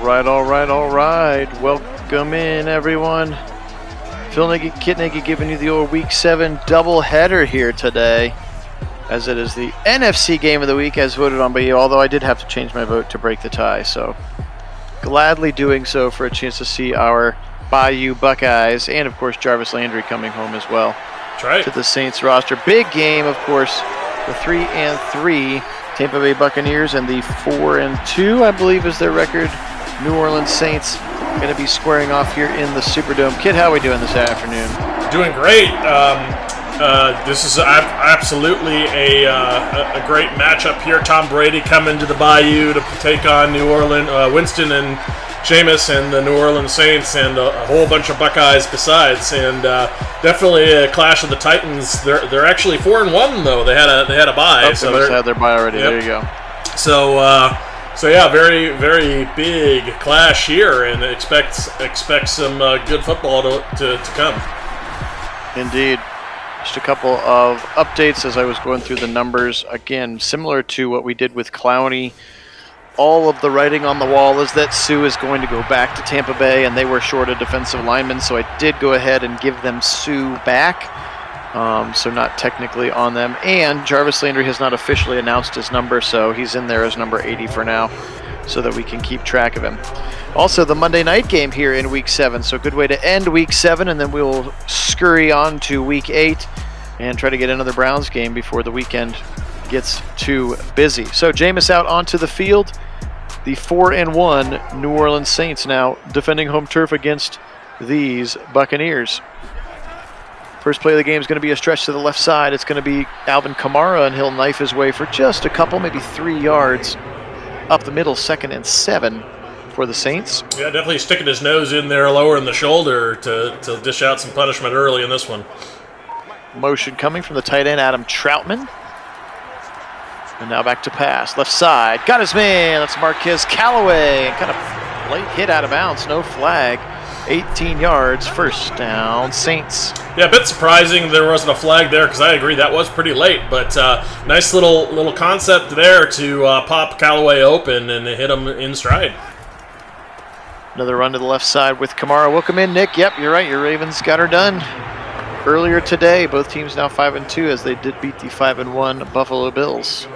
All right. Welcome in, everyone. Phil Nagy, Kit Nagy giving you the old Week 7 doubleheader here today, as it is the NFC game of the week as voted on by you, although I did have to change my vote to break the tie, so gladly doing so for a chance to see our Bayou Buckeyes and, of course, Jarvis Landry coming home as well. That's right. To the Saints roster. Big game, of course, the 3-3 Tampa Bay Buccaneers and the 4-2, I believe, is their record. New Orleans Saints going to be squaring off here in the Superdome. Kid, how are we doing this afternoon? Doing great. This is absolutely a great matchup here. Tom Brady coming to the Bayou to take on New Orleans, Winston and Jameis and the New Orleans Saints, and a whole bunch of Buckeyes besides. And definitely a clash of the Titans. They're actually 4-1 though. They had a bye. Oh, so they must have had their bye already. Yep. There you go. So yeah, very, very big clash here, and expect some good football to come. Indeed. Just a couple of updates as I was going through the numbers. Again, similar to what we did with Clowney, all of the writing on the wall is that Sue is going to go back to Tampa Bay, and they were short a defensive lineman, so I did go ahead and give them Sue back. So not technically on them. And Jarvis Landry has not officially announced his number, so he's in there as number 80 for now, so that we can keep track of him. Also, the Monday night game here in Week 7, so good way to end Week 7, and then we'll scurry on to Week 8 and try to get another Browns game before the weekend gets too busy. So Jameis out onto the field. The 4-1 New Orleans Saints now defending home turf against these Buccaneers. First play of the game is going to be a stretch to the left side. It's going to be Alvin Kamara, and he'll knife his way for just a couple, maybe 3 yards up the middle, 2nd and 7 for the Saints. Yeah, definitely sticking his nose in there, lowering the shoulder to dish out some punishment early in this one. Motion coming from the tight end, Adam Troutman. And now back to pass. Left side. Got his man. That's Marquez Callaway. Kind of late hit out of bounds. No flag. 18 yards. First down, Saints. Yeah, a bit surprising there wasn't a flag there, because I agree that was pretty late. But nice little concept there to pop Callaway open and hit him in stride. Another run to the left side with Kamara. Welcome in, Nick. Yep, you're right. Your Ravens got her done earlier today. Both teams now 5-2 as they did beat the 5-1 Buffalo Bills.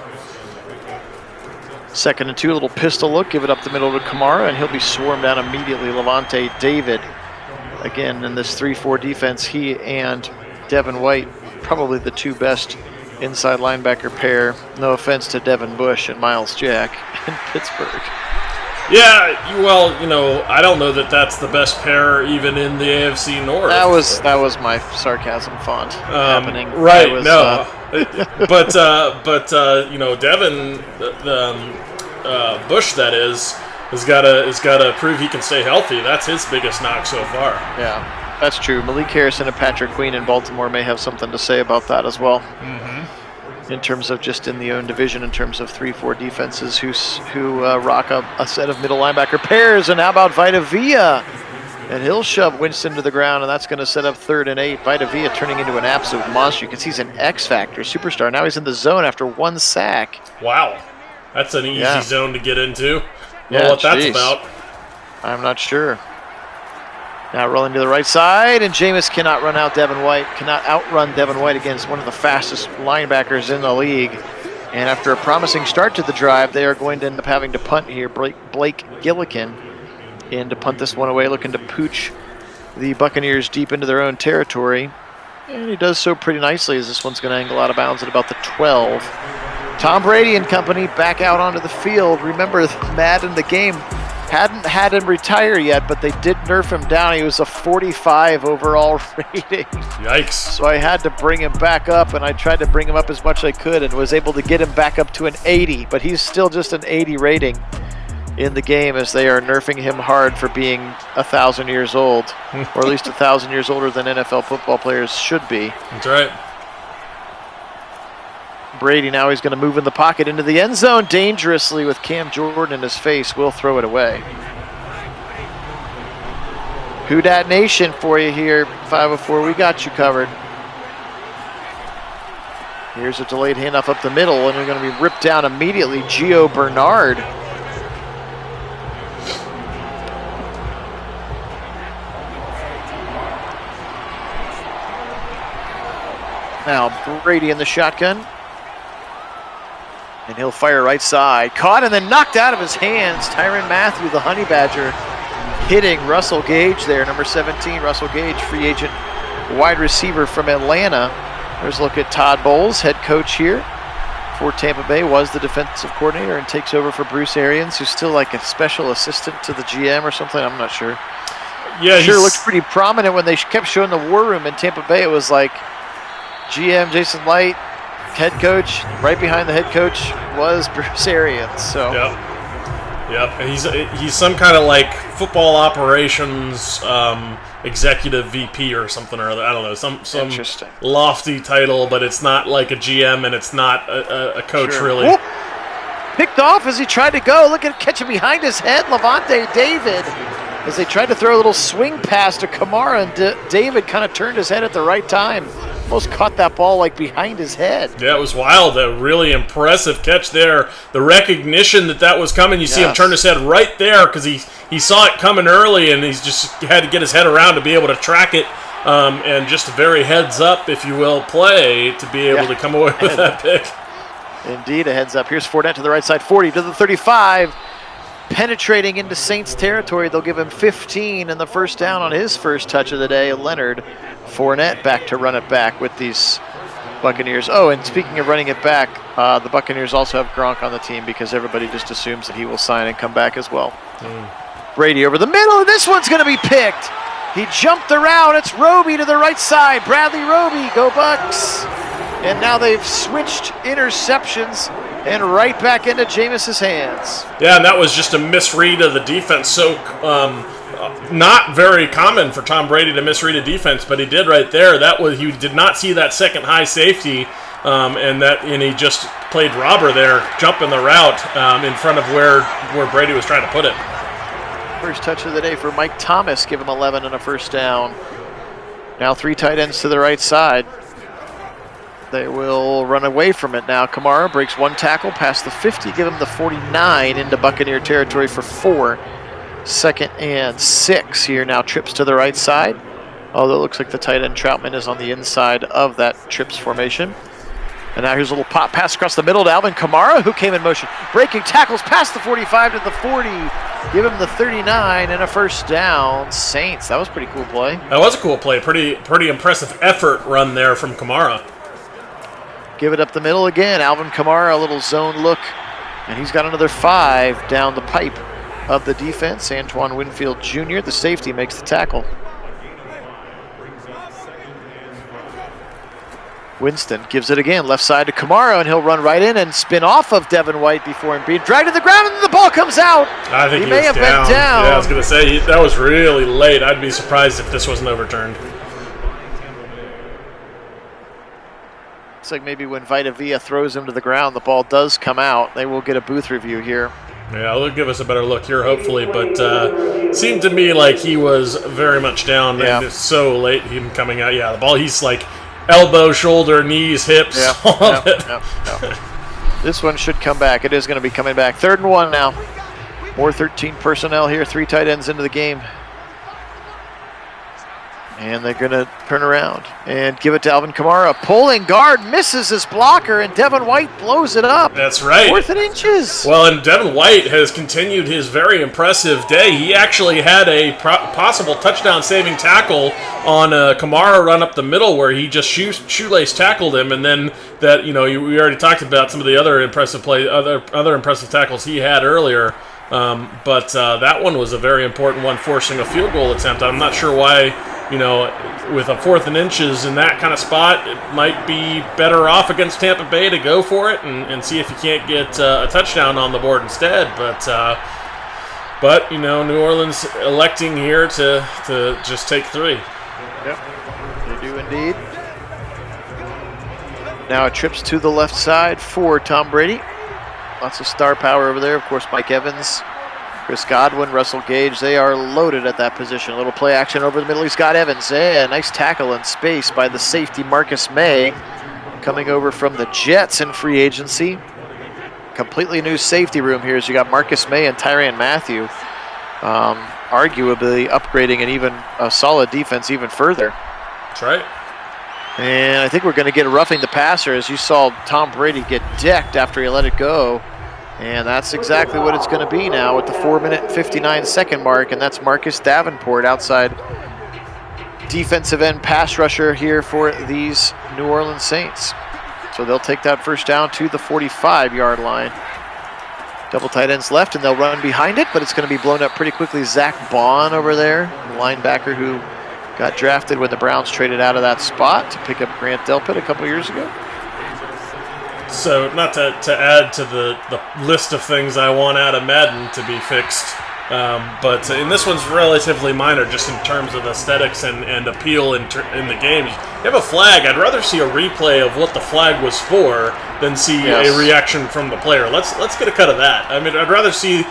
2nd and 2, a little pistol look, give it up the middle to Kamara, and he'll be swarmed down immediately. Levante David, again, in this 3-4 defense, he and Devin White, probably the two best inside linebacker pair. No offense to Devin Bush and Miles Jack in Pittsburgh. Yeah, well, I don't know that that's the best pair even in the AFC North. That was my sarcasm font happening. Right, but Devin Bush, that is, has got to prove he can stay healthy. That's his biggest knock so far. Yeah, that's true. Malik Harrison and Patrick Queen in Baltimore may have something to say about that as well. Mm-hmm. In terms of just in the own division, in terms of 3-4 defenses who rock a set of middle linebacker pairs. And how about Vita Vea? And he'll shove Winston to the ground, and that's going to set up 3rd and 8. Vita Vea turning into an absolute monster. You can see he's an X-Factor superstar. Now he's in the zone after 1 sack. Wow. That's an easy zone to get into. Yeah, what that's about. I'm not sure. Now rolling to the right side, and Jameis cannot outrun Devin White against one of the fastest linebackers in the league. And after a promising start to the drive, they are going to end up having to punt here. Blake Gillikin in to punt this one away, looking to pooch the Buccaneers deep into their own territory. And he does so pretty nicely, as this one's going to angle out of bounds at about the 12. Tom Brady and company back out onto the field. Remember, Madden, the game, hadn't had him retire yet, but they did nerf him down. He was a 45 overall rating. Yikes. So I had to bring him back up, and I tried to bring him up as much as I could and was able to get him back up to an 80, but he's still just an 80 rating in the game, as they are nerfing him hard for being 1,000 years old, or at least 1,000 years older than NFL football players should be. That's right. Brady now, he's going to move in the pocket into the end zone dangerously with Cam Jordan in his face. Will throw it away. Who Dat Nation for you here, 504. We got you covered. Here's a delayed handoff up the middle, and we're going to be ripped down immediately. Gio Bernard Now Brady in the shotgun. And he'll fire right side. Caught and then knocked out of his hands. Tyrann Mathieu, the Honey Badger, hitting Russell Gage there. Number 17, Russell Gage, free agent wide receiver from Atlanta. There's a look at Todd Bowles, head coach here for Tampa Bay, was the defensive coordinator and takes over for Bruce Arians, who's still like a special assistant to the GM or something. I'm not sure. Yeah, sure looked pretty prominent when they kept showing the war room in Tampa Bay. It was like GM Jason Light, head coach. Right behind the head coach was Bruce Arians. So. Yep. And he's some kind of like football operations executive VP or something or other. I don't know, some lofty title, but it's not like a GM and it's not a coach really. Whoop. Picked off as he tried to go. Look at catching behind his head, Levante David. As they tried to throw a little swing pass to Kamara, and David kind of turned his head at the right time. Almost caught that ball like behind his head. Yeah, it was wild. A really impressive catch there. The recognition that was coming. You see him turn his head right there because he saw it coming early, and he's just had to get his head around to be able to track it. And just a very heads up, if you will, play to be able to come away with that pick. Indeed, a heads up. Here's Fournette to the right side, 40 to the 35. Penetrating into Saints territory. They'll give him 15 and the first down on his first touch of the day. Leonard Fournette back to run it back with these Buccaneers. Oh, and speaking of running it back, the Buccaneers also have Gronk on the team because everybody just assumes that he will sign and come back as well. Brady over the middle, and this one's going to be picked. He jumped around. It's Roby to the right side. Bradley Roby, go Bucks. And now they've switched interceptions and right back into Jameis's hands. Yeah, and that was just a misread of the defense. So not very common for Tom Brady to misread a defense, but he did right there. He did not see that second high safety, and he just played robber there, jumping the route in front of where Brady was trying to put it. First touch of the day for Mike Thomas, give him 11 and a first down. Now 3 tight ends to the right side. They will run away from it now. Kamara breaks 1 tackle past the 50, give him the 49 into Buccaneer territory for 4. 2nd and 6 here now. Trips to the right side. Although it looks like the tight end Troutman is on the inside of that trips formation. And now here's a little pop pass across the middle to Alvin Kamara, who came in motion. Breaking tackles past the 45 to the 40. Give him the 39 and a first down. Saints, that was a pretty cool play. That was a cool play. Pretty impressive effort run there from Kamara. Give it up the middle again. Alvin Kamara, a little zone look. And he's got another 5 down the pipe of the defense. Antoine Winfield Jr., the safety, makes the tackle. Winston gives it again, left side to Kamara, and he'll run right in and spin off of Devin White before him being dragged to the ground, and the ball comes out. I think he may have been down. Yeah, I was going to say, that was really late. I'd be surprised if this wasn't overturned. Looks like maybe when Vita Vea throws him to the ground, the ball does come out. They will get a booth review here. Yeah, they'll give us a better look here, hopefully. But seemed to me like he was very much down. And it's so late, him coming out. Yeah, the ball, he's like elbow, shoulder, knees, hips, all of it. This one should come back. It is going to be coming back. 3rd and 1 now. More 13 personnel here. 3 tight ends into the game. And they're going to turn around and give it to Alvin Kamara. Pulling guard, misses his blocker, and Devin White blows it up. That's right. 4th and inches. Well, and Devin White has continued his very impressive day. He actually had a possible touchdown-saving tackle on a Kamara run up the middle where he just shoelace tackled him, and then that, we already talked about some of the other impressive other impressive tackles he had earlier. But that one was a very important one, forcing a field goal attempt. I'm not sure why. With a 4th and inches in that kind of spot, it might be better off against Tampa Bay to go for it and see if you can't get a touchdown on the board instead. But New Orleans electing here to just take 3. Yep, they do indeed. Now it trips to the left side for Tom Brady. Lots of star power over there. Of course, Mike Evans, Chris Godwin, Russell Gage, they are loaded at that position. A little play action over the middle. He's got Evans. Nice tackle in space by the safety Marcus May, coming over from the Jets in free agency. Completely new safety room here as you got Marcus May and Tyrann Mathieu, arguably upgrading and even a solid defense even further. That's right. And I think we're going to get roughing the passer, as you saw Tom Brady get decked after he let it go. And that's exactly what it's going to be now with the 4-minute and 59-second mark, and that's Marcus Davenport, outside defensive end pass rusher here for these New Orleans Saints. So they'll take that first down to the 45-yard line. Double tight ends left, and they'll run behind it, but it's going to be blown up pretty quickly. Zach Bond over there, the linebacker who got drafted when the Browns traded out of that spot to pick up Grant Delpit a couple years ago. So, not to add to the list of things I want out of Madden to be fixed, but and this one's relatively minor just in terms of aesthetics and appeal in the game. You have a flag. I'd rather see a replay of what the flag was for than see a reaction from the player. Let's get a cut of that. I mean, I'd rather see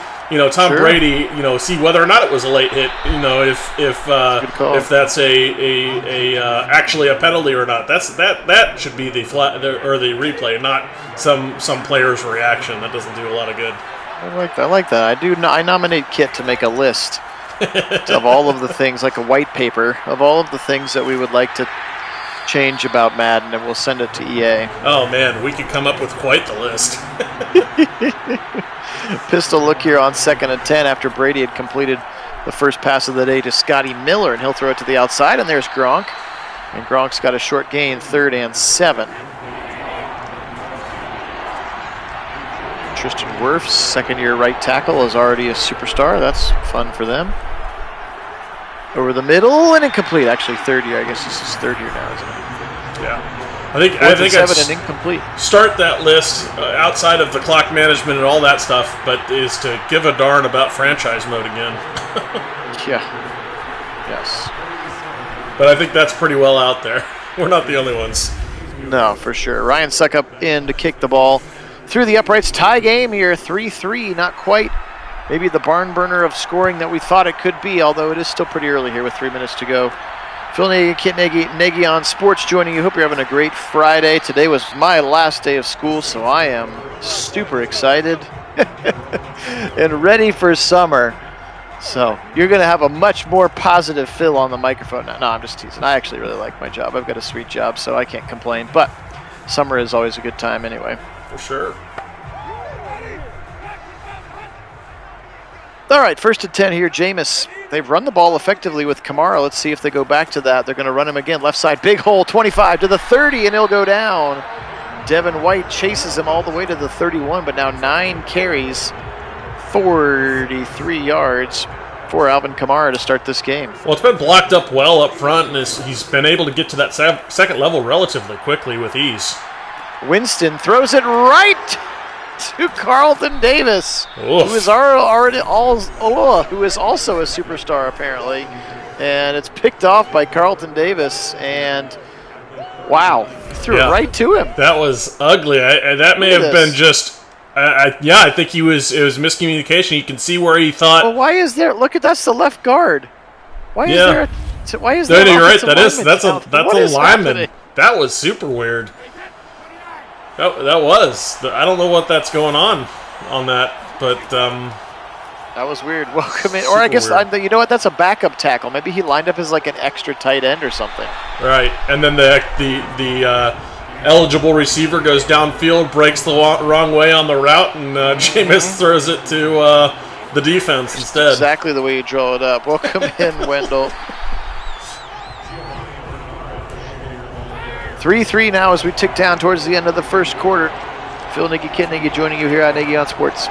Tom Brady see whether or not it was a late hit. If that's actually a penalty or not. That should be the replay, not some player's reaction. That doesn't do a lot of good. I like that. I nominate Kit to make a list of all of the things, like a white paper of all of the things that we would like to change about Madden, and we'll send it to EA. Oh man, we could come up with quite the list. Pistol look here on 2nd and 10 after Brady had completed the first pass of the day to Scotty Miller, and he'll throw it to the outside, and there's Gronk. And Gronk's got a short gain, 3rd and 7. Tristan Wirfs, second-year right tackle, is already a superstar. That's fun for them. Over the middle and incomplete. Actually, 3rd year. I guess this is 3rd year now, isn't it? Yeah. I think 7 and incomplete. Start that list outside of the clock management and all that stuff, but is to give a darn about franchise mode again. Yeah. Yes. But I think that's pretty well out there. We're not the only ones. No, for sure. Ryan Suckup in to kick the ball through the uprights. Tie game here, 3-3. Not quite maybe the barn burner of scoring that we thought it could be, although it is still pretty early here with 3 minutes to go. Phil Nagy, Kit Nagy on Sports joining you. Hope you're having a great Friday. Today was my last day of school, so I am super excited and ready for summer. So you're going to have a much more positive Phil on the microphone now. No, I'm just teasing. I actually really like my job. I've got a sweet job, so I can't complain. But summer is always a good time anyway. For sure. All right, 1st and 10 here, Jameis. They've run the ball effectively with Kamara. Let's see if they go back to that. They're going to run him again. Left side, big hole, 25 to the 30, and he'll go down. Devin White chases him all the way to the 31, but now 9 carries, 43 yards for Alvin Kamara to start this game. Well, it's been blocked up well up front, and he's been able to get to that second level relatively quickly with ease. Winston throws it right to Carlton Davis, Oof. who is also a superstar apparently, and it's picked off by Carlton Davis, and wow, threw it right to him. That was ugly. That may have been just. I think it was miscommunication. You can see where he thought. Well, why is there? Look at that's the left guard. Why is there? Why is there? You're right. That's a lineman. Happening? That was super weird. That was. I don't know what that's going on that, but that was weird. Welcome in, or I guess you know what? That's a backup tackle. Maybe he lined up as like an extra tight end or something. Right, and then the eligible receiver goes downfield, breaks the wrong way on the route, and Jameis throws it to the defense instead. Exactly the way you draw it up. Welcome in, Wendell. 3-3 now as we tick down towards the end of the first quarter. Phil Nagy, Kit Nagy joining you here on Nagy on Sports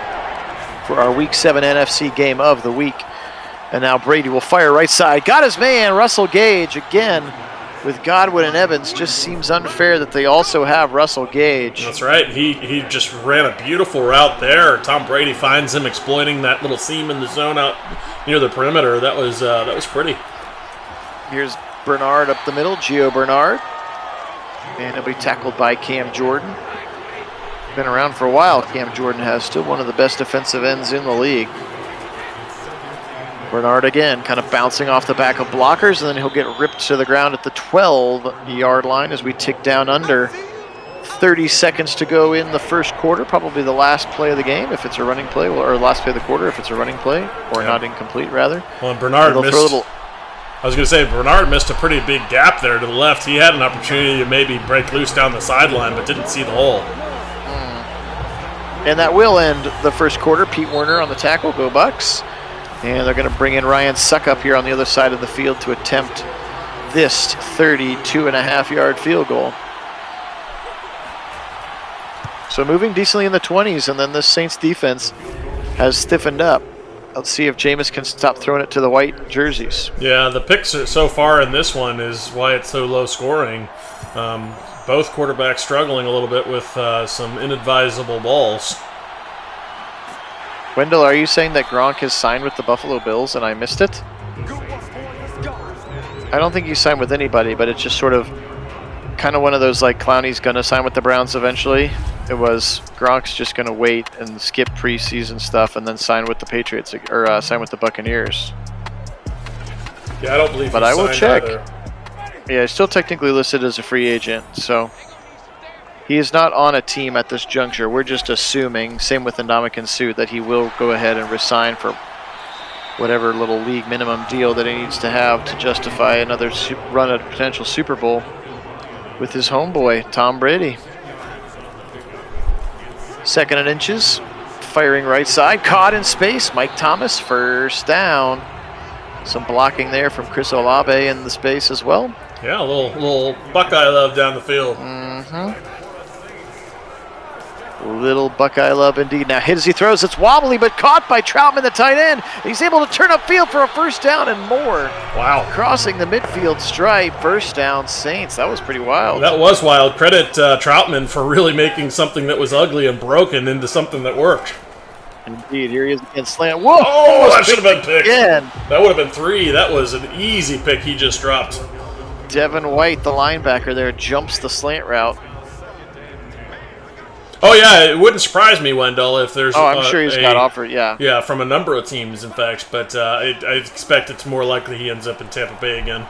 for our Week 7 NFC game of the week. And now Brady will fire right side. Got his man, Russell Gage. Again, with Godwin and Evans, just seems unfair that they also have Russell Gage. That's right. He just ran a beautiful route there. Tom Brady finds him exploiting that little seam in the zone out near the perimeter. That was pretty. Here's Bernard up the middle, Gio Bernard. And he'll be tackled by Cam Jordan. Been around for a while, Cam Jordan has. Still one of the best defensive ends in the league. Bernard again, kind of bouncing off the back of blockers, and then he'll get ripped to the ground at the 12-yard line as we tick down under 30 seconds to go in the first quarter. Probably the last play of the game if it's a running play, or last play of the quarter if it's a running play, or not incomplete, rather. Well, Bernard missed. I was going to say, Bernard missed a pretty big gap there to the left. He had an opportunity to maybe break loose down the sideline, but didn't see the hole. And that will end the first quarter. Pete Werner on the tackle. Go Bucks. And they're going to bring in Ryan Suckup here on the other side of the field to attempt this 32.5-yard field goal. So moving decently in the 20s, and then this Saints defense has stiffened up. Let's see if Jameis can stop throwing it to the white jerseys. Yeah, the picks so far in this one is why it's so low scoring. Both quarterbacks struggling a little bit with some inadvisable balls. Wendell, are you saying that Gronk has signed with the Buffalo Bills and I missed it? I don't think he signed with anybody, but it's just sort of kind of one of those like Clowney's going to sign with the Browns eventually. It was Gronk's just going to wait and skip preseason stuff and then sign with the Patriots or sign with the Buccaneers. Yeah, I don't believe. But I will check. Either. Yeah, he's still technically listed as a free agent, so he is not on a team at this juncture. We're just assuming, same with Ndamukong Suh, that he will go ahead and resign for whatever little league minimum deal that he needs to have to justify another run at a potential Super Bowl with his homeboy, Tom Brady. 2nd and inches, firing right side, caught in space. Mike Thomas, first down. Some blocking there from Chris Olave in the space as well. Yeah, a little Buckeye love down the field. Little Buckeye love indeed. Now hit as he throws. It's wobbly, but caught by Troutman, the tight end. He's able to turn upfield for a first down and more. Wow. Crossing the midfield stripe. First down, Saints. That was pretty wild. That was wild. Credit Troutman for really making something that was ugly and broken into something that worked. Indeed. Here he is against slant. Whoa! Oh, that should have been picked. Again. That would have been 3. That was an easy pick he just dropped. Devin White, the linebacker there, jumps the slant route. Oh, yeah, it wouldn't surprise me, Wendell, if there's I'm sure he's got offered, yeah. Yeah, from a number of teams, in fact, but I expect it's more likely he ends up in Tampa Bay again.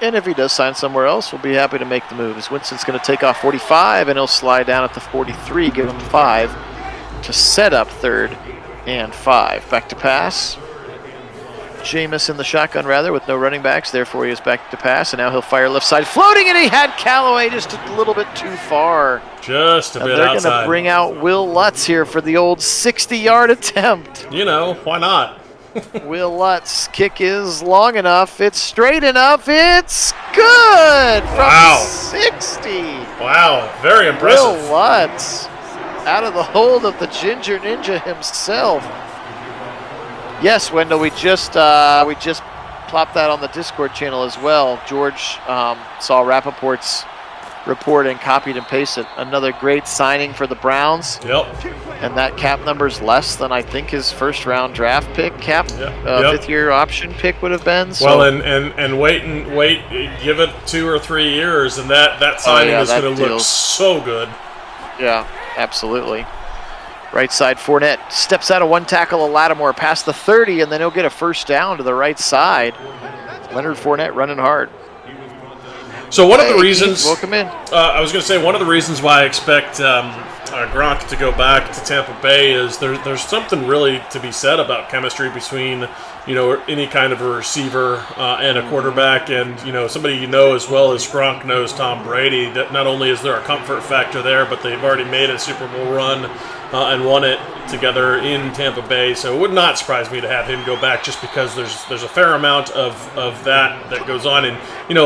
And if he does sign somewhere else, we'll be happy to make the move. As Winston's going to take off 45, and he'll slide down at the 43, give him 5 to set up 3rd and 5. Back to pass. Jameis in the shotgun, rather, with no running backs. Therefore, he is back to pass, and now he'll fire left side. Floating, and he had Callaway just a little bit too far. Just a bit outside. They're going to bring out Will Lutz here for the old 60-yard attempt. You know, why not? Will Lutz kick is long enough. It's straight enough. It's good from 60. Wow, very impressive. Will Lutz out of the hold of the Ginger Ninja himself. Yes, Wendell, we just plopped that on the Discord channel as well. George saw Rappaport's report and copied and pasted. Another great signing for the Browns. Yep. And that cap number's less than I think his first-round draft pick cap, fifth-year option pick would have been. So. Well, and wait, give it 2 or 3 years, and that signing is going to look so good. Yeah, absolutely. Right side, Fournette steps out of one tackle of Lattimore past the 30, and then he'll get a first down to the right side. Leonard Fournette running hard. So one of the reasons, welcome in. I was going to say one of the reasons why I expect Gronk to go back to Tampa Bay is there's something really to be said about chemistry between any kind of a receiver and a quarterback, and somebody as well as Gronk knows Tom Brady. That not only is there a comfort factor there, but they've already made a Super Bowl run and won it together in Tampa Bay. So it would not surprise me to have him go back, just because there's a fair amount of that goes on, and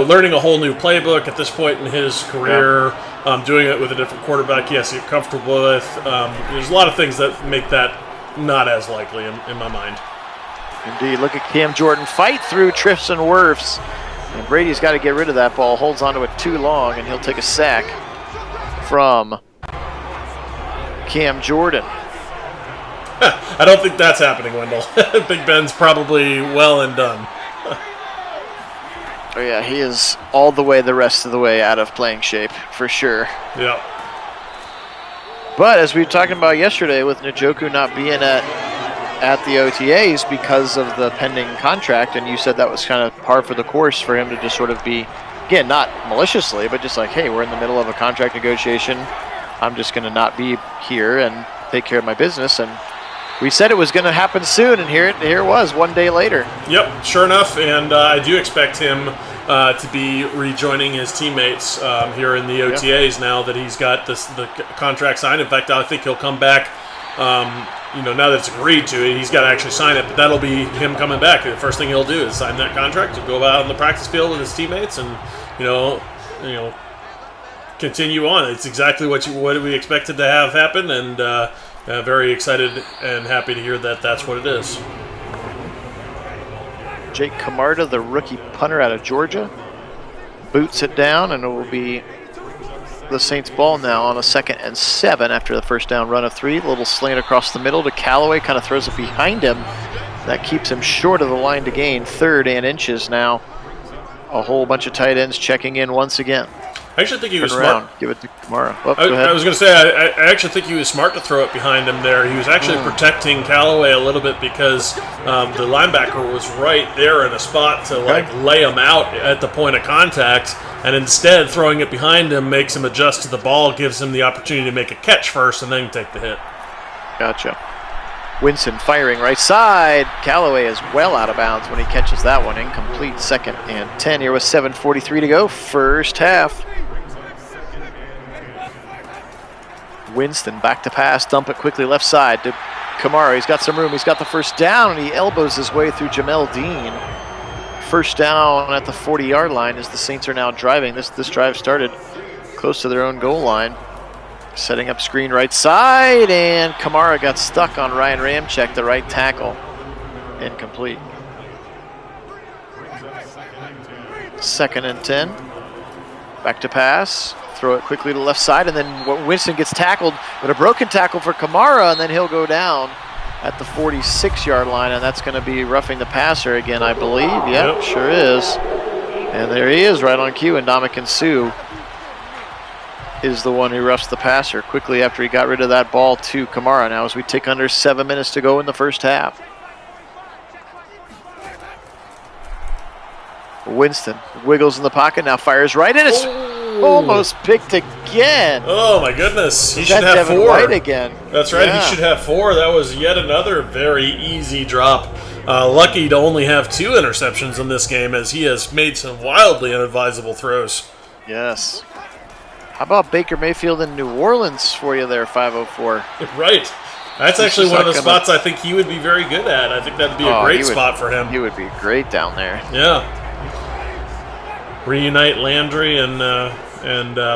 learning a whole new playbook at this point in his career, doing it with a different quarterback he has to get comfortable with. There's a lot of things that make that not as likely in my mind. Indeed. Look at Cam Jordan fight through trips and werfs. And Brady's got to get rid of that ball. Holds onto it too long, and he'll take a sack from Cam Jordan. I don't think that's happening, Wendell. Big Ben's probably well and done. Oh, yeah, he is all the rest of the way out of playing shape, for sure. Yeah. But as we were talking about yesterday, with Njoku not being at the OTAs because of the pending contract, and you said that was kind of par for the course for him to just sort of be, again, not maliciously, but just like, hey, we're in the middle of a contract negotiation. I'm just going to not be here and take care of my business. And We said it was going to happen soon, and here it was 1 day later. Yep, sure enough, and I do expect him to be rejoining his teammates here in the OTAs now that he's got the contract signed. In fact, I think he'll come back. Now that it's agreed to, he's got to actually sign it, but that'll be him coming back. The first thing he'll do is sign that contract to go out on the practice field with his teammates, and continue on. It's exactly what we expected to have happen, and very excited and happy to hear that that's what it is. Jake Camarda, the rookie punter out of Georgia, boots it down, and it will be the Saints ball now on a 2nd and 7 after the first down run of 3. A little slant across the middle to Callaway, kind of throws it behind him. That keeps him short of the line to gain, 3rd and inches now. A whole bunch of tight ends checking in once again. I actually think he was smart. smart. Give it to Kamara. Oh, I was going to say, I actually think he was smart to throw it behind him there. He was actually protecting Callaway a little bit because the linebacker was right there in a spot to lay him out at the point of contact, and instead throwing it behind him makes him adjust to the ball, gives him the opportunity to make a catch first and then take the hit. Gotcha. Winston firing right side. Callaway is well out of bounds when he catches that one. Incomplete, 2nd and 10 here with 7:43 to go, first half. Winston back to pass, dump it quickly left side to Kamara. He's got some room, he's got the first down, and he elbows his way through Jamel Dean. First down at the 40-yard line as the Saints are now driving. This drive started close to their own goal line. Setting up screen right side, and Kamara got stuck on Ryan Ramczyk, the right tackle. Incomplete. 2nd and 10. Back to pass. Throw it quickly to left side, and then Winston gets tackled with a broken tackle for Kamara, and then he'll go down at the 46-yard line, and that's going to be roughing the passer again, I believe. Yep, sure is. And there he is right on cue, and Ndamukong Suh is the one who roughs the passer quickly after he got rid of that ball to Kamara now as we take under 7 minutes to go in the first half. Winston wiggles in the pocket, now fires right in. It's almost picked again. Oh my goodness, he should have Devin 4. White again. That's right, He should have 4. That was yet another very easy drop. Lucky to only have 2 interceptions in this game as he has made some wildly unadvisable throws. Yes. How about Baker Mayfield in New Orleans for you there, 504? Right. That's actually one of the spots I think he would be very good at. I think that'd be a great spot for him. He would be great down there. Yeah. Reunite Landry and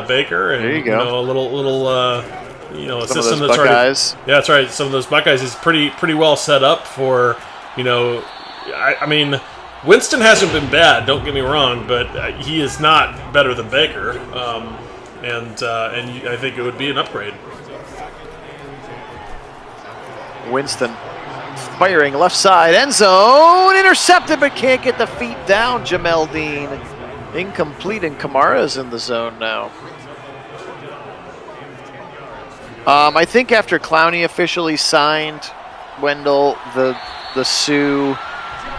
Baker, and there you go. A little a system that's Buckeyes. Yeah, that's right. Some of those Buckeyes is pretty well set up for, I mean, Winston hasn't been bad. Don't get me wrong, but he is not better than Baker, and I think it would be an upgrade. Winston firing left side, end zone, intercepted but can't get the feet down. Jamel Dean. Incomplete, and Kamara's in the zone now. I think after Clowney officially signed, Wendell, the Sioux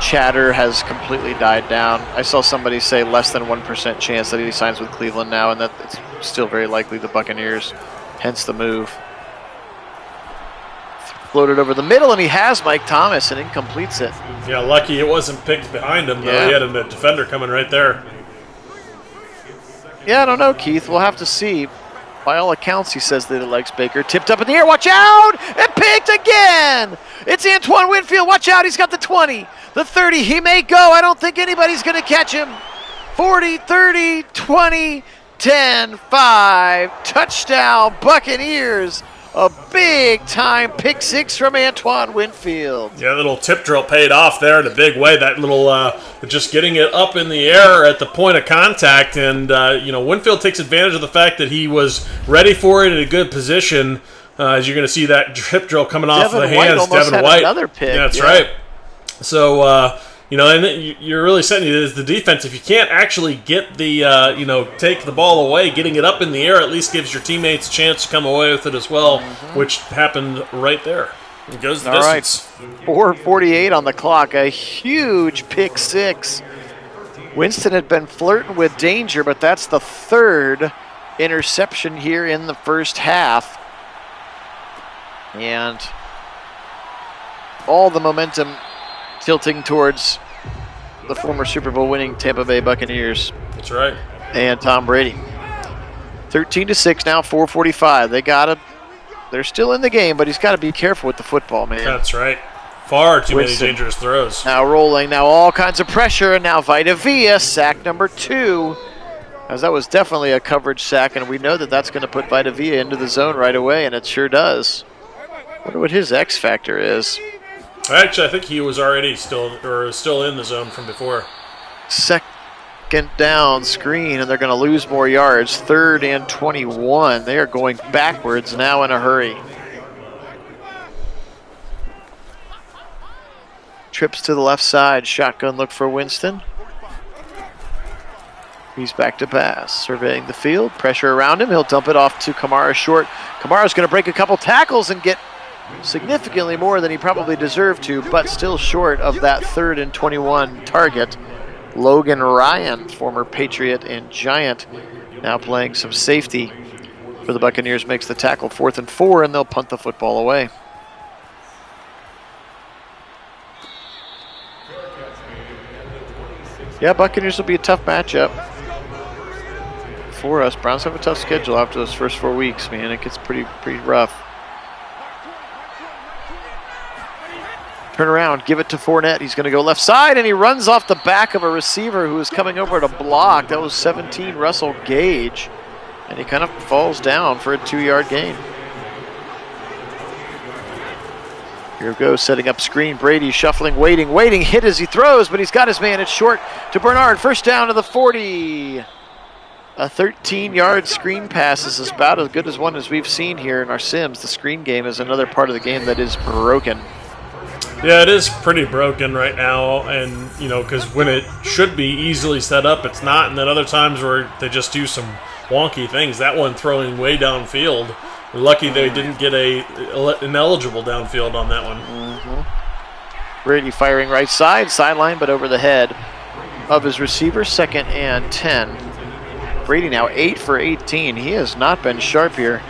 chatter has completely died down. I saw somebody say less than 1% chance that he signs with Cleveland now, and that it's still very likely the Buccaneers, hence the move. Floated over the middle, and he has Mike Thomas and incompletes it. Yeah, lucky it wasn't picked behind him, though. Yeah. He had a defender coming right there. Yeah, I don't know, Keith. We'll have to see. By all accounts, he says that he likes Baker. Tipped up in the air. Watch out! And picked again! It's Antoine Winfield. Watch out. He's got the 20. The 30. He may go. I don't think anybody's going to catch him. 40, 30, 20, 10, 5. Touchdown, Buccaneers. A big-time pick 6 from Antoine Winfield. Yeah, that little tip drill paid off there in a big way. That little just getting it up in the air at the point of contact. And, Winfield takes advantage of the fact that he was ready for it in a good position. As you're going to see that tip drill coming off the hands. Devin White another pick. Yeah, that's right. So, and you're really setting it as the defense. If you can't actually get the, take the ball away, getting it up in the air at least gives your teammates a chance to come away with it as well, which happened right there. It goes the distance. All right, 4:48 on the clock. A huge pick 6. Winston had been flirting with danger, but that's the 3rd interception here in the first half. And all the momentum tilting towards the former Super Bowl winning Tampa Bay Buccaneers. That's right. And Tom Brady. 13-6 now, 4:45. They're still in the game, but he's got to be careful with the football, man. That's right. Far too Winston. many dangerous throws. Now rolling, now all kinds of pressure, and now Vita Vea, sack number 2. As that was definitely a coverage sack, and we know that that's going to put Vita Vea into the zone right away, and it sure does. Wonder what his X factor is. Actually, I think he was already still in the zone from before. Second down screen, and they're going to lose more yards. 3rd and 21. They are going backwards now in a hurry. Trips to the left side. Shotgun look for Winston. He's back to pass. Surveying the field. Pressure around him. He'll dump it off to Kamara short. Kamara's going to break a couple tackles and get significantly more than he probably deserved to, but still short of that 3rd and 21 target. Logan Ryan, former Patriot and Giant, now playing some safety for the Buccaneers, makes the tackle. 4th and 4, and they'll punt the football away. Yeah, Buccaneers will be a tough matchup for us. Browns have a tough schedule after those first 4 weeks, man. It gets pretty rough. Turn around, give it to Fournette. He's going to go left side, and he runs off the back of a receiver who is coming over to block. That was 17, Russell Gage, and he kind of falls down for a 2-yard gain. Here it goes, setting up screen. Brady shuffling, waiting, hit as he throws, but he's got his man. It's short to Bernard. First down to the 40. A 13-yard screen pass is about as good as one as we've seen here in our sims. The screen game is another part of the game that is broken. Yeah, it is pretty broken right now, and because when it should be easily set up, it's not, and then other times where they just do some wonky things. That one throwing way downfield. We're lucky they didn't get an eligible downfield on that one. Mm-hmm. Brady firing right side, sideline, but over the head of his receiver. 2nd and 10. Brady now 8 for 18. He has not been sharp here,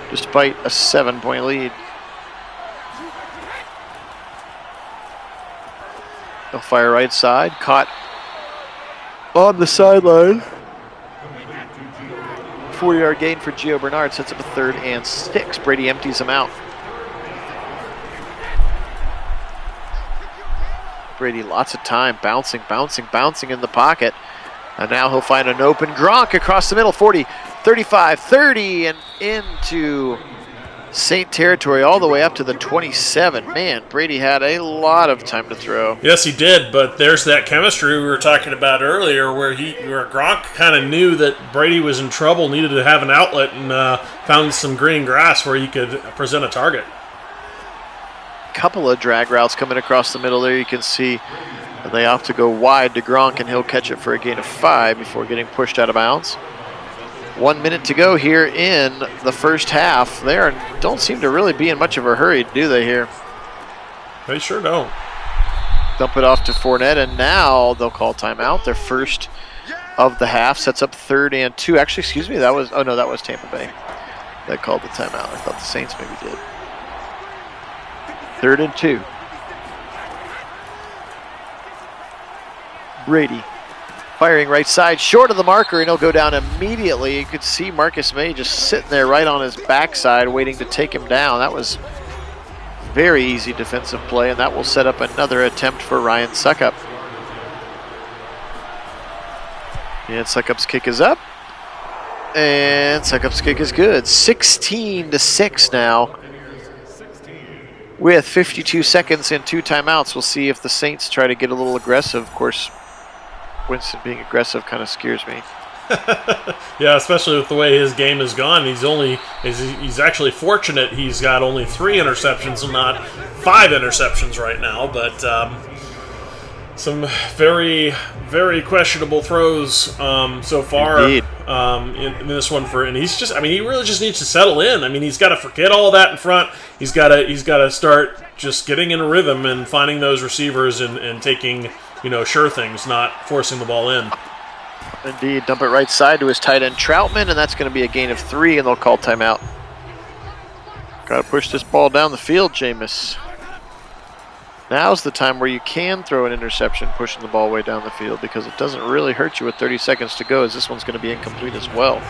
despite a 7-point lead. He'll fire right side, caught on the sideline. 4-yard gain for Gio Bernard, sets up a 3rd and 6. Brady empties him out. Brady lots of time, bouncing in the pocket. And now he'll find an open Gronk across the middle, 40, 35, 30, and into Saint territory all the way up to the 27. Man, Brady had a lot of time to throw. Yes, he did, but there's that chemistry we were talking about earlier where Gronk kind of knew that Brady was in trouble, needed to have an outlet, and found some green grass where he could present a target. Couple of drag routes coming across the middle there. You can see they opt to go wide to Gronk, and he'll catch it for a gain of 5 before getting pushed out of bounds. 1 minute to go here in the first half. They don't seem to really be in much of a hurry, do they here? They sure don't. Dump it off to Fournette, and now they'll call timeout. Their first of the half. Sets up 3rd and 2. Actually, excuse me, that was Tampa Bay that called the timeout. I thought the Saints maybe did. 3rd and 2. Brady firing right side, short of the marker, and he'll go down immediately. You could see Marcus May just sitting there right on his backside waiting to take him down. That was very easy defensive play, and that will set up another attempt for Ryan Suckup. And Suckup's kick is up, and Suckup's kick is good. 16-6 now. With 52 seconds and 2 timeouts, we'll see if the Saints try to get a little aggressive. Of course, Winston being aggressive kind of scares me. Yeah, especially with the way his game has gone. He's actually fortunate he's got only 3 interceptions and not 5 interceptions right now. But some very, very questionable throws so far. Indeed. In this one and he really just needs to settle in. He's got to forget all of that in front. He's got to start just getting in a rhythm and finding those receivers and taking, sure things, not forcing the ball in. Indeed, dump it right side to his tight end Troutman, and that's going to be a gain of 3, and they'll call timeout. Got to push this ball down the field, Jameis. Now's the time where you can throw an interception pushing the ball way down the field because it doesn't really hurt you with 30 seconds to go, as this one's going to be incomplete as well.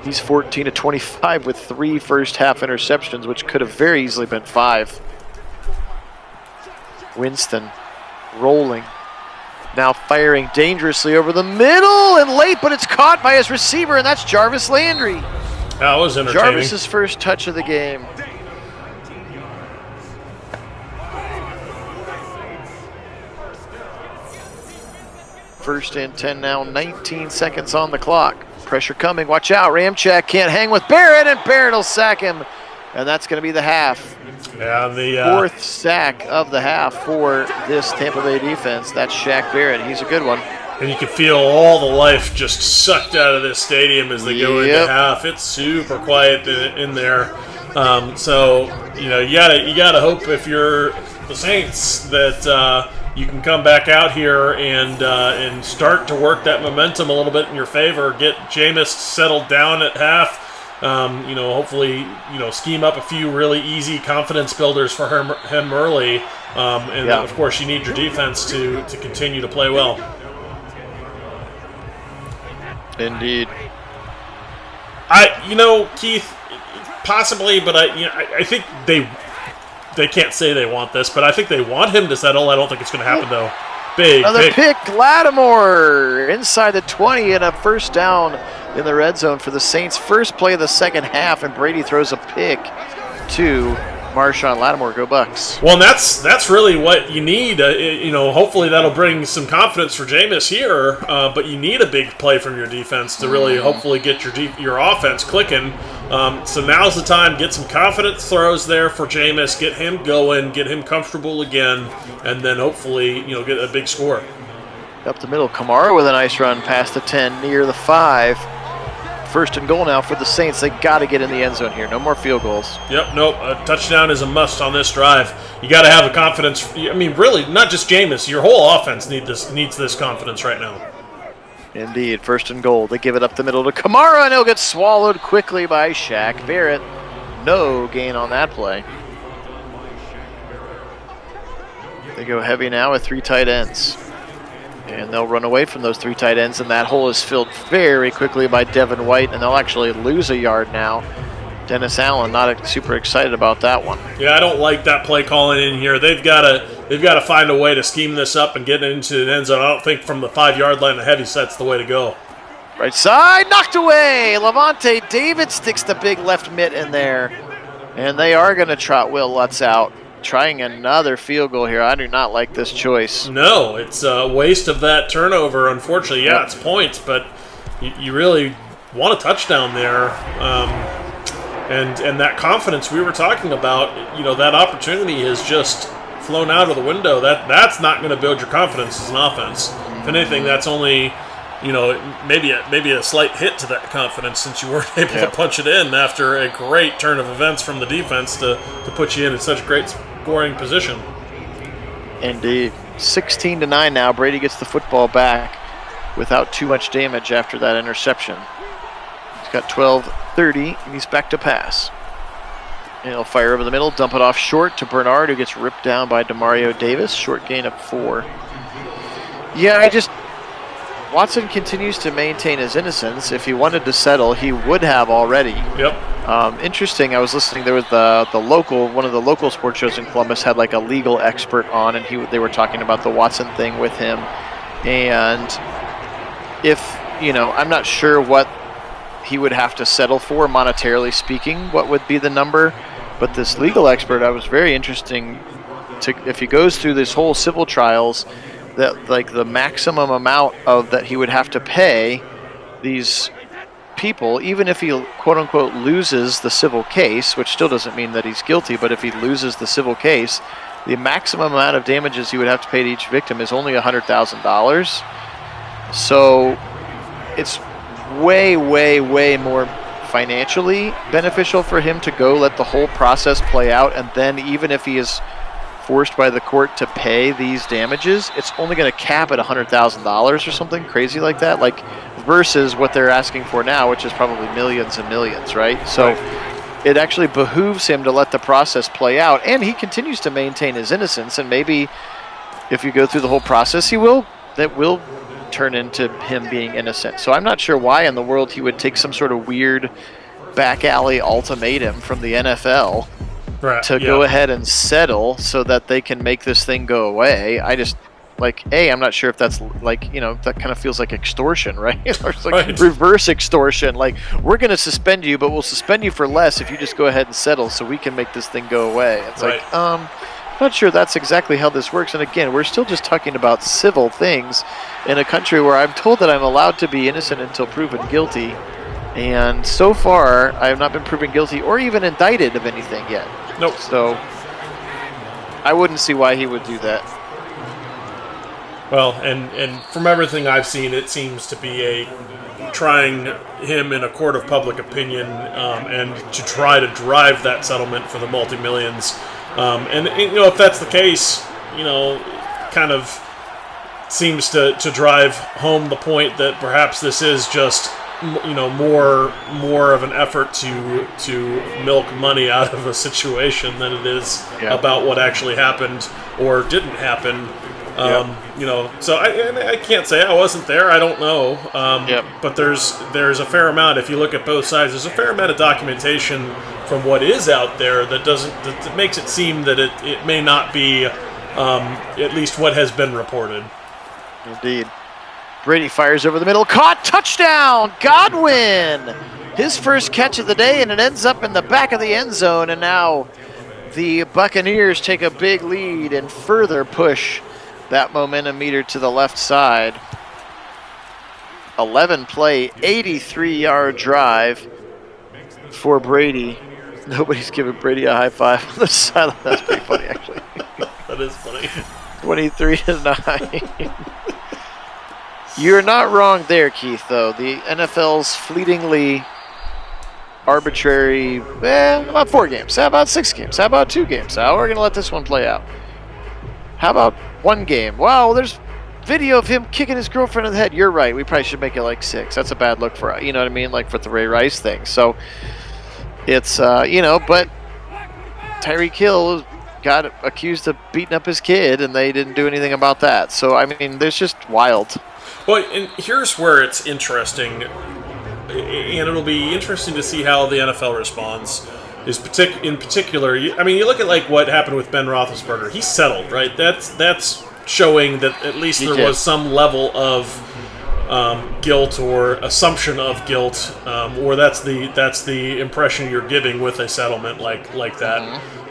He's 14 of 25 with 3 first-half interceptions, which could have very easily been 5. Winston rolling. Now firing dangerously over the middle and late, but it's caught by his receiver, and that's Jarvis Landry. That was entertaining. Jarvis's first touch of the game. First and 10 now, 19 seconds on the clock. Pressure coming, watch out, Ramchak can't hang with Barrett, and Barrett will sack him. And that's going to be the half. Yeah, the 4th sack of the half for this Tampa Bay defense. That's Shaq Barrett, he's a good one. And you can feel all the life just sucked out of this stadium as they go into half. It's super quiet in there. So, you gotta hope if you're the Saints that you can come back out here and start to work that momentum a little bit in your favor. Get Jameis settled down at half. Hopefully, scheme up a few really easy confidence builders for him early. Then, of course, you need your defense to continue to play well. Indeed. Keith, possibly, but I think they can't say they want this, but I think they want him to settle. I don't think it's going to happen, though. Another pick, Lattimore inside the 20 and a first down in the red zone for the Saints. First play of the second half, and Brady throws a pick to Marshawn Lattimore. Go Bucs. Well, and that's really what you need. Hopefully that'll bring some confidence for Jameis here, but you need a big play from your defense to really hopefully get your offense clicking. So now's the time. Get some confidence throws there for Jameis. Get him going. Get him comfortable again, and then hopefully get a big score. Up the middle, Kamara with a nice run past the 10, near the 5. First and goal now for the Saints. They got to get in the end zone here. No more field goals. Yep, nope. A touchdown is a must on this drive. You got to have the confidence. I mean, really, not just Jameis. Your whole offense needs this confidence right now. Indeed. First and goal. They give it up the middle to Kamara, and he'll get swallowed quickly by Shaq Barrett. No gain on that play. They go heavy now with 3 tight ends. And they'll run away from those 3 tight ends, and that hole is filled very quickly by Devin White, and they'll actually lose a yard now. Dennis Allen not super excited about that one. Yeah, I don't like that play calling in here. They've got to find a way to scheme this up and get into the end zone. I don't think from the 5-yard line the heavy set's the way to go. Right side, knocked away. Levante David sticks the big left mitt in there, and they are going to trot Will Lutz out. Trying another field goal here. I do not like this choice. No, it's a waste of that turnover, unfortunately. Yeah, it's points, but you really want a touchdown there. And that confidence we were talking about, that opportunity has just flown out of the window. That's not going to build your confidence as an offense. If anything, that's only, maybe a slight hit to that confidence since you weren't able to punch it in after a great turn of events from the defense to put you in such a great scoring position. Indeed. 16-9 now. Brady gets the football back without too much damage after that interception. He's got 12-30, and he's back to pass. And he'll fire over the middle, dump it off short to Bernard, who gets ripped down by Demario Davis. Short gain of 4. Watson continues to maintain his innocence. If he wanted to settle, he would have already. Yep. Interesting, I was listening, there was one of the local sports shows in Columbus had like a legal expert on, and they were talking about the Watson thing with him. And if, I'm not sure what he would have to settle for, monetarily speaking, what would be the number. But this legal expert, I was very interesting if he goes through this whole civil trials, that like the maximum amount that he would have to pay these people, even if he quote unquote loses the civil case, which still doesn't mean that he's guilty, but if he loses the civil case, the maximum amount of damages he would have to pay to each victim is only $100,000. So it's way, way, way more financially beneficial for him to go let the whole process play out, and then even if he is forced by the court to pay these damages, it's only going to cap at $100,000 or something crazy like that, like versus what they're asking for now, which is probably millions and millions, right? So it actually behooves him to let the process play out, and he continues to maintain his innocence, and maybe if you go through the whole process, that will turn into him being innocent. So I'm not sure why in the world he would take some sort of weird back alley ultimatum from the NFL to go ahead and settle so that they can make this thing go away. I just, I'm not sure if that's that kind of feels like extortion, right? Or it's like reverse extortion. Like, we're going to suspend you, but we'll suspend you for less if you just go ahead and settle so we can make this thing go away. It's not sure that's exactly how this works. And again, we're still just talking about civil things in a country where I'm told that I'm allowed to be innocent until proven guilty. And so far, I have not been proven guilty or even indicted of anything yet. Nope. So I wouldn't see why he would do that. Well, and from everything I've seen, it seems to be trying him in a court of public opinion and to try to drive that settlement for the multi-millions. And if that's the case, kind of seems to drive home the point that perhaps this is just more of an effort to milk money out of a situation than it is about what actually happened or didn't happen. So I can't say I wasn't there. I don't know. But there's a fair amount. If you look at both sides, there's a fair amount of documentation from what is out there that makes it seem that it may not be at least what has been reported. Indeed. Brady fires over the middle, caught, touchdown, Godwin! His first catch of the day, and it ends up in the back of the end zone, and now the Buccaneers take a big lead and further push that momentum meter to the left side. 11-play, 83-yard drive for Brady. Nobody's giving Brady a high five on the sideline. That's pretty funny, actually. That is funny. 23-9. You're not wrong there, Keith, though. The NFL's fleetingly arbitrary, about 4 games. How about 6 games? How about 2 games? How are we going to let this one play out? How about 1 game? Wow, there's video of him kicking his girlfriend in the head. You're right. We probably should make it like 6. That's a bad look for, you know what I mean? Like for the Ray Rice thing. So it's, but Tyreek Hill got accused of beating up his kid, and they didn't do anything about that. So, I mean, there's just wild. Well, and here's where it's interesting, and it'll be interesting to see how the NFL responds. In particular, you look at what happened with Ben Roethlisberger. He settled, right? That's showing that at least there was some level of guilt or assumption of guilt, or that's the impression you're giving with a settlement like that.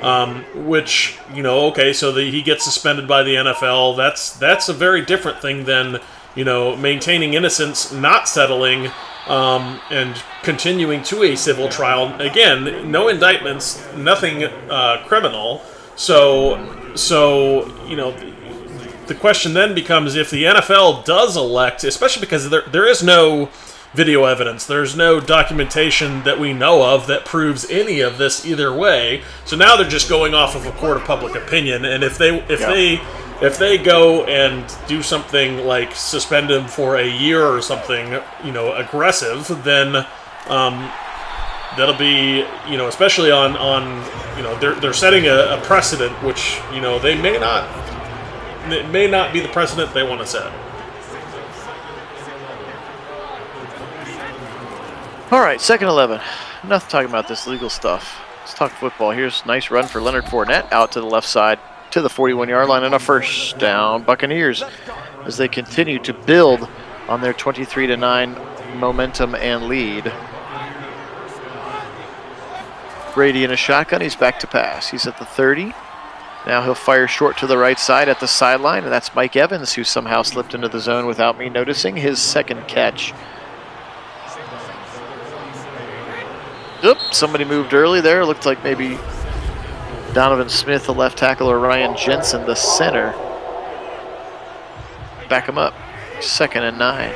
Mm-hmm. Which so he gets suspended by the NFL. That's a very different thing than maintaining innocence, not settling, and continuing to a civil trial. Again, no indictments, nothing criminal. So the question then becomes, if the NFL does elect, especially because there is no video evidence, there's no documentation that we know of that proves any of this either way. So now they're just going off of a court of public opinion, and if they go and do something like suspend him for a year or something, aggressive, then that'll be, especially on they're setting a precedent, which it may not be the precedent they want to set. All right, 2nd 11. Enough talking about this legal stuff. Let's talk football. Here's a nice run for Leonard Fournette out to the left side to the 41-yard line, and a first down. Buccaneers, as they continue to build on their 23-9 momentum and lead. Brady in a shotgun. He's back to pass. He's at the 30. Now he'll fire short to the right side at the sideline, and that's Mike Evans, who somehow slipped into the zone without me noticing. His second catch. Somebody moved early there. Looked like maybe Donovan Smith, the left tackle, or Ryan Jensen, the center. Back him up. 2nd and 9.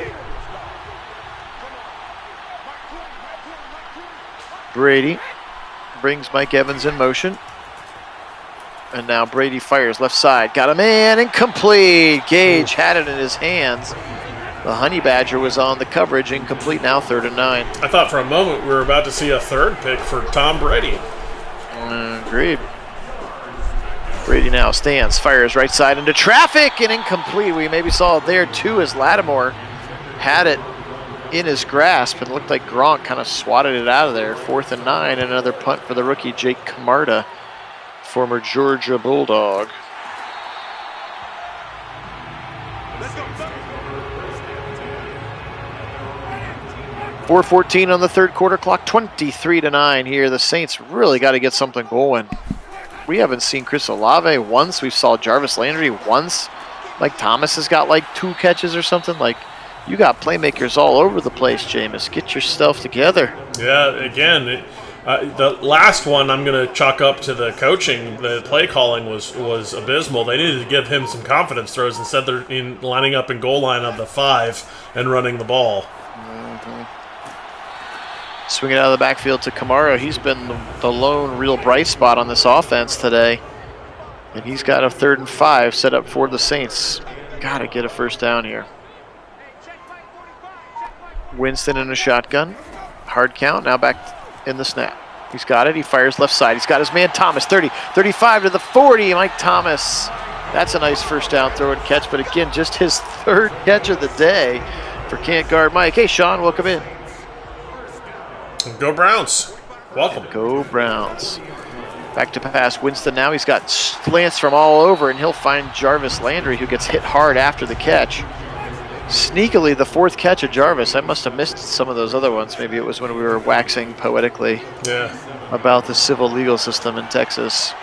Brady brings Mike Evans in motion. And now Brady fires left side. Got a man, incomplete. Gage had it in his hands. The Honey Badger was on the coverage, incomplete now, 3rd and 9. I thought for a moment we were about to see a third pick for Tom Brady. Agreed. Brady now stands, fires right side into traffic, and incomplete. We maybe saw it there too as Lattimore had it in his grasp and looked like Gronk kind of swatted it out of there. 4th and 9, and another punt for the rookie Jake Camarda, former Georgia Bulldog. Let's go. 4:14 on the third quarter clock, 23-9 here. The Saints really got to get something going. We haven't seen Chris Olave once. We saw Jarvis Landry once. Mike Thomas has got like 2 catches or something. Like, you got playmakers all over the place, Jameis. Get your stuff together. Yeah, again, the last one I'm going to chalk up to the coaching. The play calling was abysmal. They needed to give him some confidence throws. Instead, they're lining up in goal line of the 5 and running the ball. Swing it out of the backfield to Kamara. He's been the lone real bright spot on this offense today. And he's got a 3rd and 5 set up for the Saints. Got to get a first down here. Winston in a shotgun. Hard count, now back in the snap. He's got it, he fires left side. He's got his man Thomas, 30, 35 to the 40. Mike Thomas, that's a nice first down throw and catch. But again, just his 3rd catch of the day for can't guard Mike. Hey, Sean, welcome in. Go Browns. Welcome. Go Browns. Back to pass. Winston now. He's got slants from all over, and he'll find Jarvis Landry, who gets hit hard after the catch. Sneakily, the 4th catch of Jarvis. I must have missed some of those other ones. Maybe it was when we were waxing poetically about the civil legal system in Texas.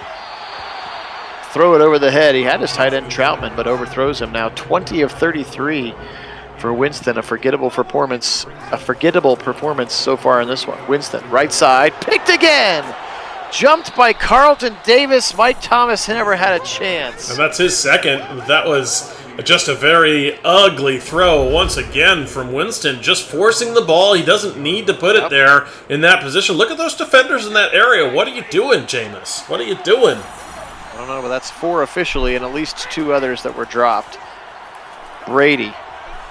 Throw it over the head. He had his tight end Troutman, but overthrows him now. 20 of 33. For Winston, a forgettable performance so far in this one. Winston, right side, picked again! Jumped by Carlton Davis. Mike Thomas never had a chance. And that's his 2nd. That was just a very ugly throw once again from Winston, just forcing the ball. He doesn't need to put it there in that position. Look at those defenders in that area. What are you doing, Jameis? What are you doing? I don't know, but that's 4 officially and at least 2 others that were dropped. Brady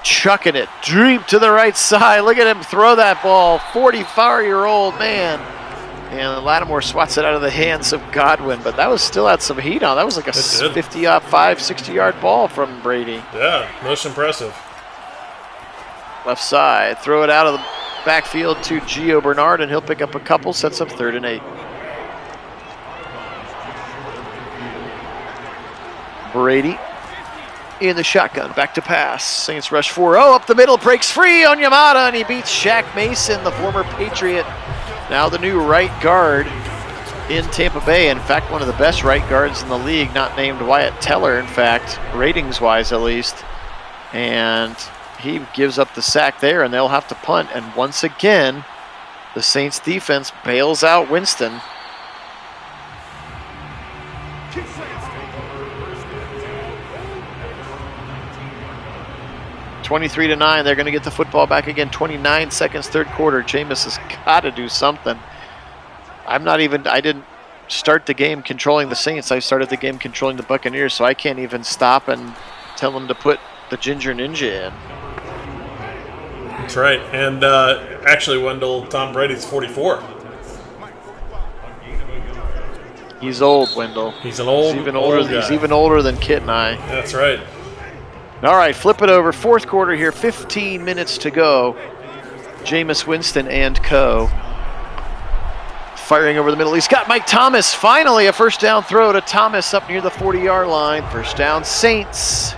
chucking it deep to the right side. Look at him throw that ball. 44-year-old man. And Lattimore swats it out of the hands of Godwin, but that was still had some heat on. That was like a 60-yard ball from Brady. Yeah, most impressive. Left side, throw it out of the backfield to Gio Bernard, and he'll pick up a couple, sets up 3rd and 8. Brady in the shotgun, back to pass. Saints rush 4-0, up the middle, breaks free on Yamada, and he beats Shaq Mason, the former Patriot. Now the new right guard in Tampa Bay. In fact, one of the best right guards in the league, not named Wyatt Teller, in fact, ratings-wise at least. And he gives up the sack there, and they'll have to punt. And once again, the Saints defense bails out Winston. 23-9, they're going to get the football back again. 29 seconds, 3rd quarter. Jameis has got to do something. I didn't start the game controlling the Saints. I started the game controlling the Buccaneers, so I can't even stop and tell them to put the Ginger Ninja in. That's right. And actually, Wendell, Tom Brady's 44. He's old, Wendell. He's an old, he's even older. guy. He's even older than Kit Nagy. That's right. All right, flip it over. 4th quarter here, 15 minutes to go. Jameis Winston and co. Firing over the middle. He's got Mike Thomas. Finally, a first down throw to Thomas up near the 40-yard line. First down, Saints.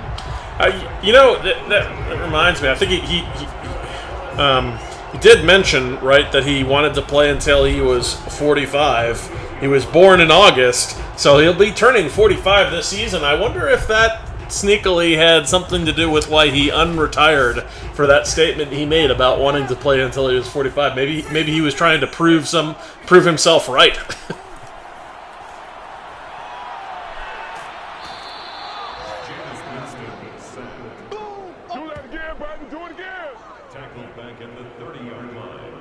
That reminds me. I think he did mention, right, that he wanted to play until he was 45. He was born in August, so he'll be turning 45 this season. I wonder if that sneakily had something to do with why he unretired for that statement he made about wanting to play until he was 45. Maybe he was trying to prove himself right. Do that again, Biden. Do it again. Tackled back at the 30-yard line.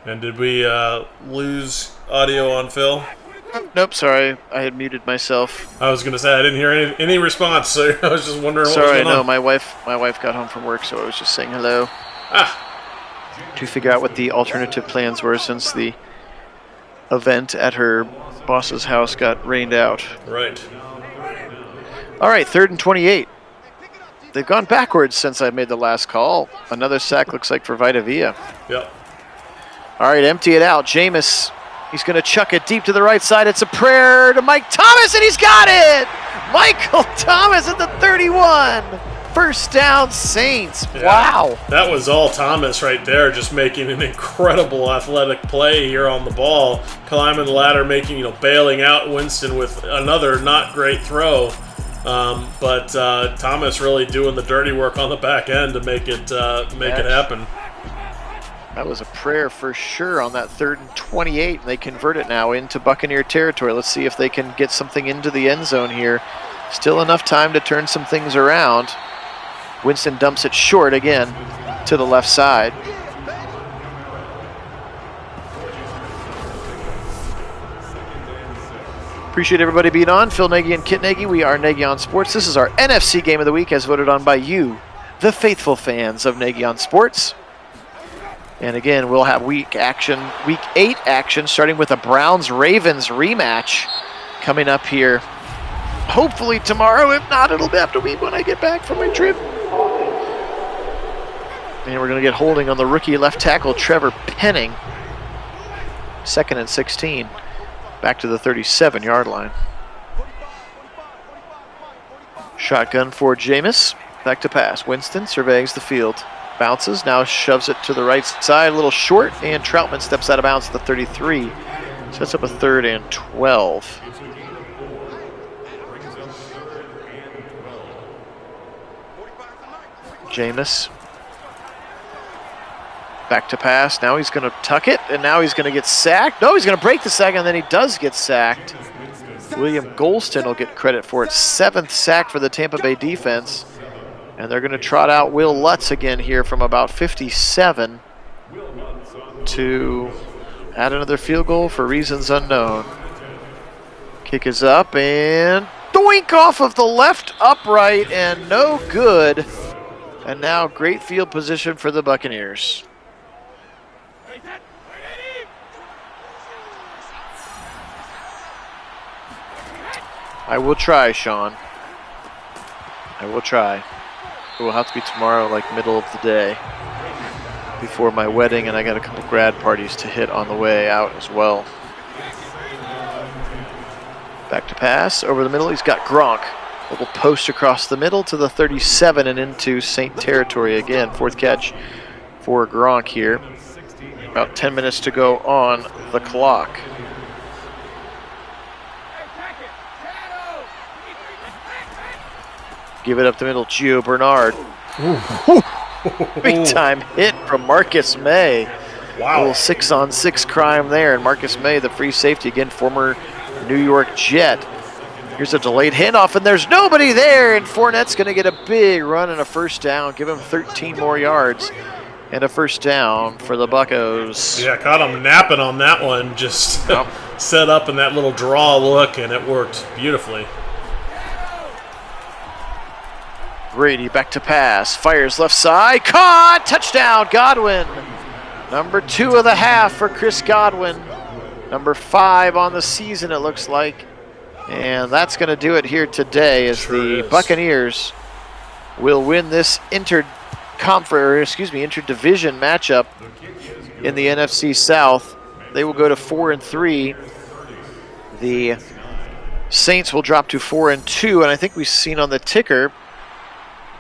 And did we lose audio on Phil? Nope, sorry. I had muted myself. I was going to say I didn't hear any response, so I was just wondering what Sorry, was going no, on. my wife got home from work, so I was just saying hello. To figure out what the alternative plans were since the event at her boss's house got rained out. Right. All right, 3rd and 28. They've gone backwards since I made the last call. Another sack looks like for Vita Vea. Yep. All right, empty it out. Jameis, he's going to chuck it deep to the right side. It's a prayer to Mike Thomas, and he's got it! Michael Thomas at the 31. First down, Saints. Yeah. Wow. That was all Thomas right there, just making an incredible athletic play here on the ball. Climbing the ladder, bailing out Winston with another not great throw. But Thomas really doing the dirty work on the back end to make it happen. That was a prayer for sure on that 3rd and 28. And they convert it now into Buccaneer territory. Let's see if they can get something into the end zone here. Still enough time to turn some things around. Winston dumps it short again to the left side. Appreciate everybody being on. Phil Nagy and Kit Nagy. We are Nagy on Sports. This is our NFC Game of the Week as voted on by you, the faithful fans of Nagy on Sports. And again, we'll have week 8 action, starting with a Browns-Ravens rematch coming up here. Hopefully tomorrow. If not, it'll be after week when I get back from my trip. And we're going to get holding on the rookie left tackle, Trevor Penning. 2nd and 16. Back to the 37-yard line. Shotgun for Jameis. Back to pass. Winston surveys the field. Bounces, now shoves it to the right side, a little short, and Troutman steps out of bounds at the 33. Sets up a 3rd and 12. Jameis. Back to pass. Now he's going to tuck it, and now he's going to get sacked. No, he's going to break the sack, and then he does get sacked. William Golston will get credit for it. 7th sack for the Tampa Bay defense. And they're going to trot out Will Lutz again here from about 57 to add another field goal for reasons unknown. Kick is up, and doink off of the left upright, and no good. And now great field position for the Buccaneers. I will try, Sean. I will try. It will have to be tomorrow, like middle of the day, before my wedding, and I got a couple grad parties to hit on the way out as well. Back to pass, over the middle, he's got Gronk. A little post across the middle to the 37 and into Saint territory again. 4th catch for Gronk here. About 10 minutes to go on the clock. Give it up the middle, Gio Bernard. Big time hit from Marcus May. Wow. A little 6-on-6 crime there. And Marcus May, the free safety, again, former New York Jet. Here's a delayed handoff, and there's nobody there. And Fournette's going to get a big run and a first down. Give him 13 more yards and a first down for the Buccos. Yeah, caught him napping on that one. Just set up in that little draw look, and it worked beautifully. Brady back to pass, fires left side, caught, touchdown, Godwin. Number 2 of the half for Chris Godwin. Number 5 on the season, it looks like. And that's going to do it here today as the Buccaneers will win this interdivision matchup in the NFC South. They will go to 4-3. The Saints will drop to 4-2, and I think we've seen on the ticker,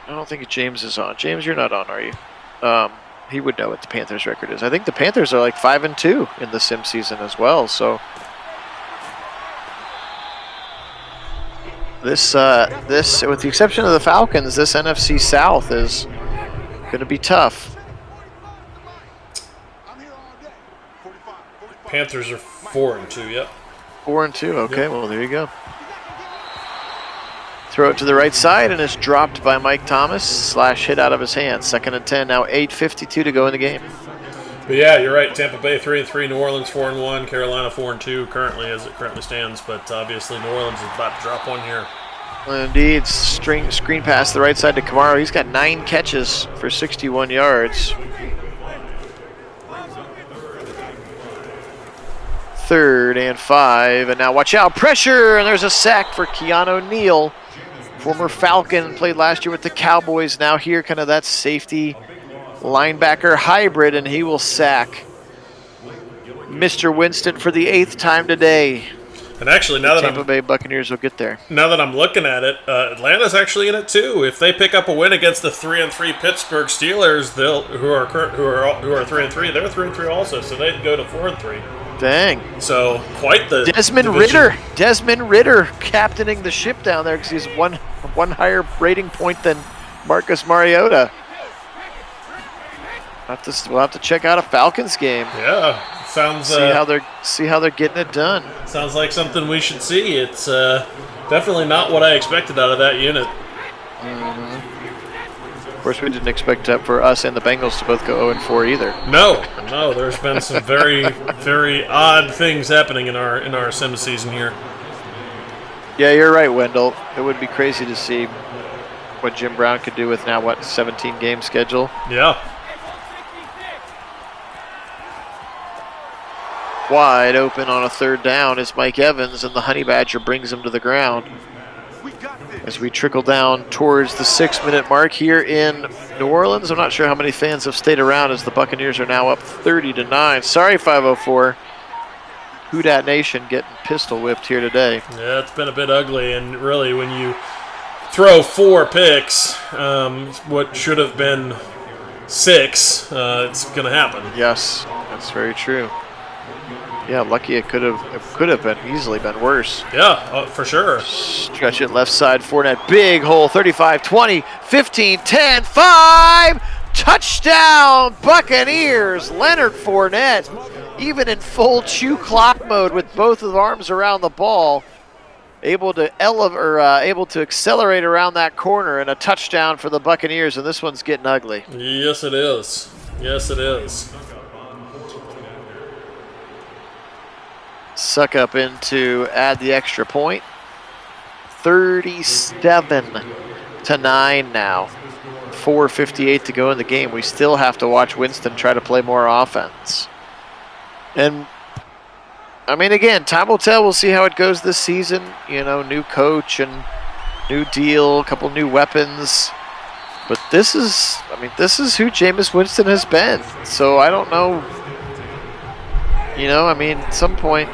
I don't think James is on. James, you're not on, are you? He would know what the Panthers' record is. I think the Panthers are like 5-2 in the sim season as well. So this, with the exception of the Falcons, this NFC South is going to be tough. Panthers are 4-2. Yep. 4-2. Okay, well there you go. Throw it to the right side, and it's dropped by Mike Thomas. Hit out of his hands. 2nd and 10. Now 8:52 to go in the game. But yeah, you're right. Tampa Bay 3-3, New Orleans 4-1, Carolina 4-2 currently as it currently stands. But obviously New Orleans is about to drop one here. Indeed, screen pass to the right side to Kamara. He's got 9 catches for 61 yards. 3rd and 5, and now watch out, pressure, and there's a sack for Keanu Neal. Former Falcon, played last year with the Cowboys, now here kind of that safety linebacker hybrid, and he will sack Mr. Winston for the 8th time today. And actually, now that Tampa Bay Buccaneers will get there. Now that I'm looking at it, Atlanta's actually in it too. If they pick up a win against the 3-3 Pittsburgh Steelers, who are 3-3, they're 3-3 also, so they'd go to 4-3. Dang. So quite the Desmond division. Ritter captaining the ship down there because he's one higher rating point than Marcus Mariota. We'll have to check out a Falcons game. Yeah, sounds. See how they're getting it done. Sounds like something we should see. It's definitely not what I expected out of that unit. Of course, we didn't expect for us and the Bengals to both go 0-4 either. No. There's been some very, very odd things happening in our sim season here. Yeah, you're right, Wendell. It would be crazy to see what Jim Brown could do with now 17 game schedule. Yeah. Wide open on a 3rd down is Mike Evans, and the Honey Badger brings him to the ground. As we trickle down towards the 6-minute mark here in New Orleans. I'm not sure how many fans have stayed around as the Buccaneers are now up 30-9. Sorry, 504. Who Dat Nation getting pistol whipped here today. Yeah, it's been a bit ugly, and really when you throw 4 picks, what should have been 6, it's going to happen. Yes, that's very true. Yeah, lucky it could have been easily been worse. Yeah, for sure. Stretch it left side, Fournette, big hole, 35, 20, 15, 10, 5, touchdown Buccaneers. Leonard Fournette, even in full chew clock mode with both of arms around the ball, able to accelerate around that corner, and a touchdown for the Buccaneers. And this one's getting ugly. Yes, it is. Yes, it is. Suck up in to add the extra point. 37-9 now. 4:58 to go in the game. We still have to watch Winston try to play more offense. And I mean, again, time will tell. We'll see how it goes this season. You know, new coach and new deal, a couple new weapons. But this is who Jameis Winston has been. So I don't know. You know, I mean, at some point,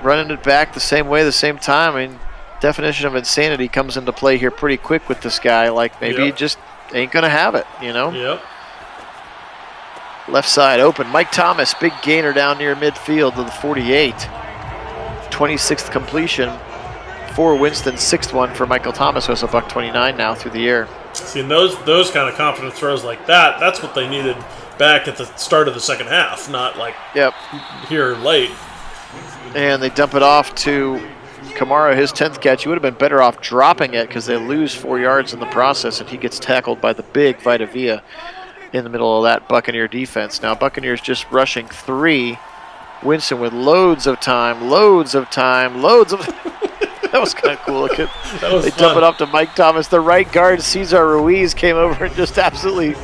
running it back the same way, the same time. I mean, definition of insanity comes into play here pretty quick with this guy. Like, maybe he just ain't going to have it, you know? Yep. Left side open. Mike Thomas, big gainer down near midfield to the 48. 26th completion for Winston, 6th one for Michael Thomas, who's a $129 now through the air. See, and those kind of confidence throws like that, that's what they needed back at the start of the second half, not like here late. And they dump it off to Kamara, his 10th catch. He would have been better off dropping it because they lose 4 yards in the process, and he gets tackled by the big Vita Vea in the middle of that Buccaneer defense. Now, Buccaneers just rushing 3. Winston with loads of time. That was kind of cool looking. They dump it off to Mike Thomas. The right guard, Cesar Ruiz, came over and just absolutely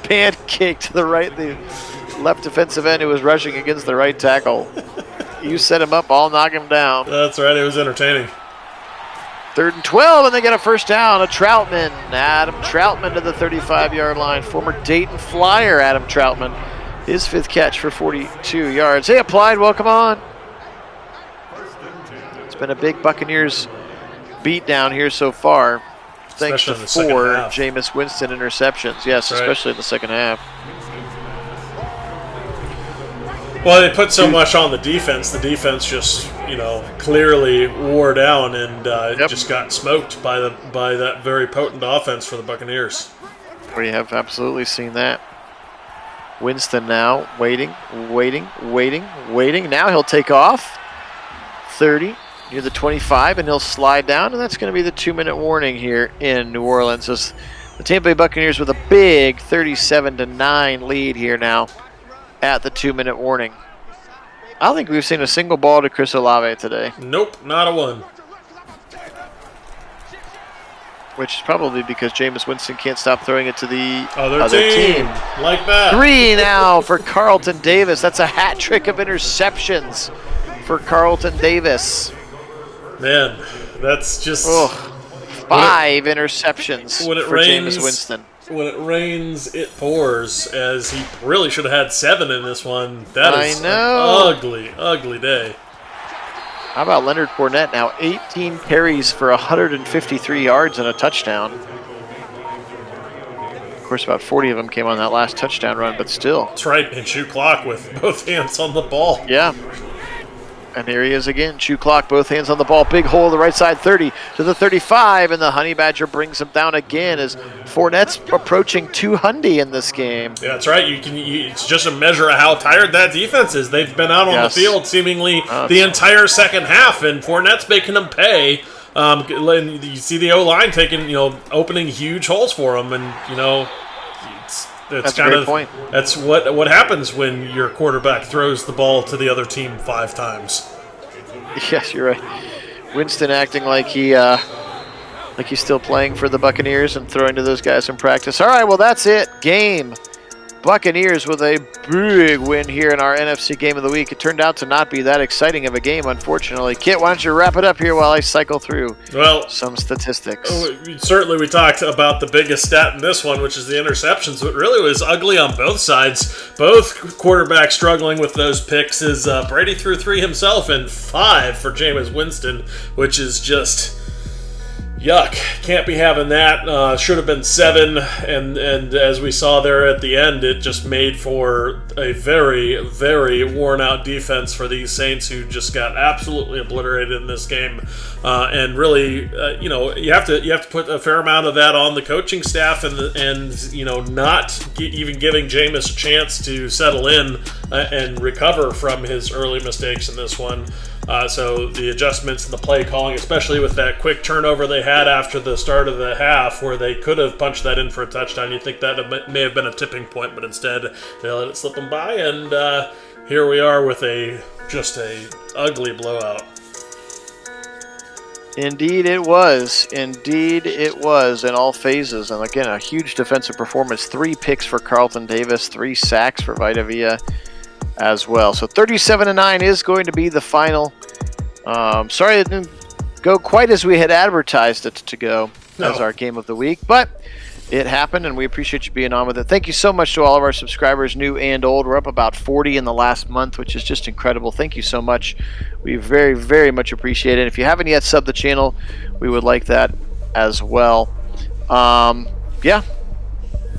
pancaked the left defensive end who was rushing against the right tackle. You set him up, I'll knock him down. That's right, it was entertaining. 3rd and 12, and they get a first down. Adam Troutman to the 35-yard line. Former Dayton Flyer, Adam Troutman. His 5th catch for 42 yards. Hey, Applied, welcome on. It's been a big Buccaneers beat down here so far. Thanks to 4 Jameis Winston interceptions. Yes, especially in the second half. Well, they put so much on the defense. The defense just, clearly wore down and just got smoked by that very potent offense for the Buccaneers. We have absolutely seen that. Winston now waiting. Now he'll take off. 30 near the 25, and he'll slide down, and that's going to be the 2-minute warning here in New Orleans. As the Tampa Bay Buccaneers with a big 37-9 lead here now at the 2-minute warning. I don't think we've seen a single ball to Chris Olave today. Nope, not a one. Which is probably because Jameis Winston can't stop throwing it to the Other team. Like that. 3 now for Carlton Davis. That's a hat trick of interceptions for Carlton Davis. Man, that's just... 5 interceptions when it for rains, Jameis Winston. When it rains, it pours, as he really should have had 7 in this one. That is an ugly, ugly day. How about Leonard Fournette now? 18 carries for 153 yards and a touchdown. Of course, about 40 of them came on that last touchdown run, but still. That's right, and shoot clock with both hands on the ball. Yeah. And here he is again. Shoe clock, both hands on the ball. Big hole to the right side, 30 to the 35, and the Honey Badger brings him down again as Fournette's approaching 200 in this game. Yeah, that's right. It's just a measure of how tired that defense is. They've been out on the field seemingly the entire second half, and Fournette's making them pay. You see the O-line taking, opening huge holes for them, and that's kind of point. That's what happens when your quarterback throws the ball to the other team 5 times. Yes, you're right. Winston acting like he's still playing for the Buccaneers and throwing to those guys in practice. All right, well that's it. Game. Buccaneers with a big win here in our NFC Game of the Week. It turned out to not be that exciting of a game, unfortunately. Kit, why don't you wrap it up here while I cycle through some statistics. Certainly we talked about the biggest stat in this one, which is the interceptions. It really was ugly on both sides. Both quarterbacks struggling with those picks. As Brady threw 3 himself and 5 for Jameis Winston, which is just... yuck. Can't be having that. Should have been 7, and as we saw there at the end, it just made for a very, very worn-out defense for these Saints, who just got absolutely obliterated in this game. And really, you have to put a fair amount of that on the coaching staff, and not even giving Jameis a chance to settle in and recover from his early mistakes in this one. So the adjustments and the play calling, especially with that quick turnover they had after the start of the half, where they could have punched that in for a touchdown. You'd think that may have been a tipping point, but instead they let it slip them by, and here we are with just a ugly blowout. Indeed it was. Indeed it was in all phases. And again, a huge defensive performance. 3 picks for Carlton Davis, 3 sacks for Vita Vea as well. So 37-9 is going to be the final. Sorry it didn't go quite as we had advertised it to go as our game of the week, but it happened, and we appreciate you being on with it. Thank you so much to all of our subscribers, new and old. We're up about 40 in the last month, which is just incredible. Thank you so much. We very, very much appreciate it. If you haven't yet subbed the channel, we would like that as well.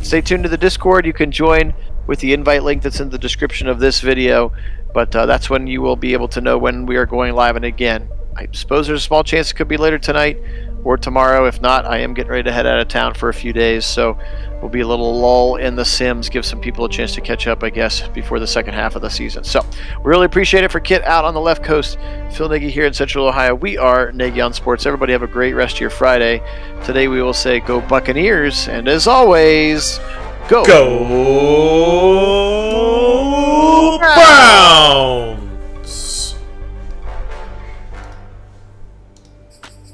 Stay tuned to the Discord. You can join with the invite link that's in the description of this video, but that's when you will be able to know when we are going live. And again, I suppose there's a small chance it could be later tonight or tomorrow. If not, I am getting ready to head out of town for a few days, so we'll be a little lull in the Sims, give some people a chance to catch up, I guess, before the second half of the season. So we really appreciate it. For Kit out on the left coast, Phil Nagy here in Central Ohio, we are Nagy on Sports. Everybody have a great rest of your Friday. Today we will say go Buccaneers, and as always, go Browns!